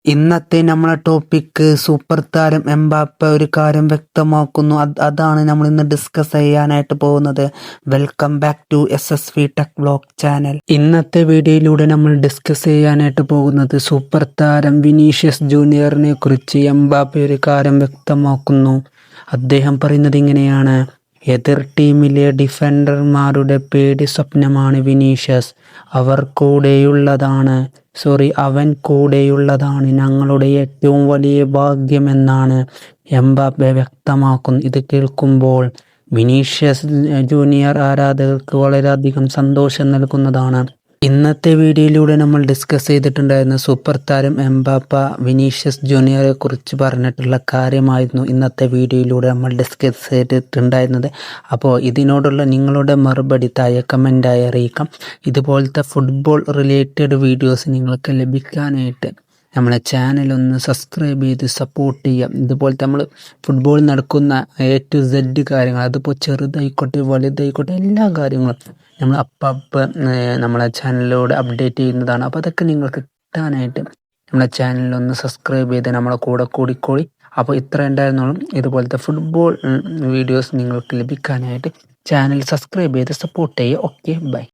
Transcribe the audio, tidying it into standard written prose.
ഇന്നത്തെ നമ്മളെ topic super താരം എംബാപ്പ ഒരു കാര്യം വ്യക്തമാക്കുന്നു. അതാണ് നമ്മൾ ഇന്ന് ഡിസ്കസ് ചെയ്യാനായിട്ട് പോകുന്നത്. Welcome back to SSV tech vlog channel. ഇന്നത്തെ വീഡിയോയിലൂടെ നമ്മൾ ഡിസ്കസ് ചെയ്യാനായിട്ട് പോകുന്നത് സൂപ്പർ താരം വിനീഷ്യസ് ജൂനിയറിനെ കുറിച്ച് എംബാപ്പ ഒരു കാര്യം വ്യക്തമാക്കുന്നു. അദ്ദേഹം പറയുന്നത് ഇങ്ങനെയാണ്: എതിർ ടീമിലെ ഡിഫൻഡർമാരുടെ പേടി സ്വപ്നമാണ് വിനീഷ്യസ്. അവൻ കൂടെയുള്ളതാണ് ഞങ്ങളുടെ ഏറ്റവും വലിയ ഭാഗ്യമെന്നാണ് എംബാപ്പെ വ്യക്തമാക്കുന്നത്. ഇത് കേൾക്കുമ്പോൾ വിനീഷ്യസ് ജൂനിയർ ആരാധകർക്ക് വളരെയധികം സന്തോഷം നൽകുന്നതാണ്. ഇന്നത്തെ വീഡിയോയിലൂടെ നമ്മൾ ഡിസ്കസ് ചെയ്തിട്ടുണ്ടായിരുന്ന സൂപ്പർ താരം എംബാപ്പ വിനീഷ്യസ് ജൂനിയറെ കുറിച്ച് പറഞ്ഞിട്ടുള്ള കാര്യമായിരുന്നു ഇന്നത്തെ വീഡിയോയിലൂടെ നമ്മൾ ഡിസ്കസ് ചെയ്തിട്ടുണ്ടായിരുന്നത്. അപ്പോൾ ഇതിനോടുള്ള നിങ്ങളുടെ മറുപടി താഴെ കമൻ്റായി അറിയിക്കാം. ഇതുപോലത്തെ ഫുട്ബോൾ റിലേറ്റഡ് വീഡിയോസ് നിങ്ങൾക്ക് ലഭിക്കാനായിട്ട് നമ്മളെ ചാനലൊന്ന് സബ്സ്ക്രൈബ് ചെയ്ത് സപ്പോർട്ട് ചെയ്യാം. ഇതുപോലത്തെ നമ്മൾ ഫുട്ബോൾ നടക്കുന്ന A to Z കാര്യങ്ങൾ, അതിപ്പോൾ ചെറുതായിക്കോട്ടെ വലുതായിക്കോട്ടെ എല്ലാ കാര്യങ്ങളും നമ്മൾ നമ്മളെ ചാനലിലൂടെ അപ്ഡേറ്റ് ചെയ്യുന്നതാണ്. അപ്പോൾ അതൊക്കെ നിങ്ങൾക്ക് കിട്ടാനായിട്ട് നമ്മളെ ചാനലൊന്ന് സബ്സ്ക്രൈബ് ചെയ്ത് നമ്മളെ കൂടെ കൂടിക്കോളി. അപ്പോൾ ഇത്ര ഉണ്ടായിരുന്നോളും. ഇതുപോലത്തെ ഫുട്ബോൾ വീഡിയോസ് നിങ്ങൾക്ക് ലഭിക്കാനായിട്ട് ചാനൽ സബ്സ്ക്രൈബ് ചെയ്ത് സപ്പോർട്ട് ചെയ്യുക. Okay, by.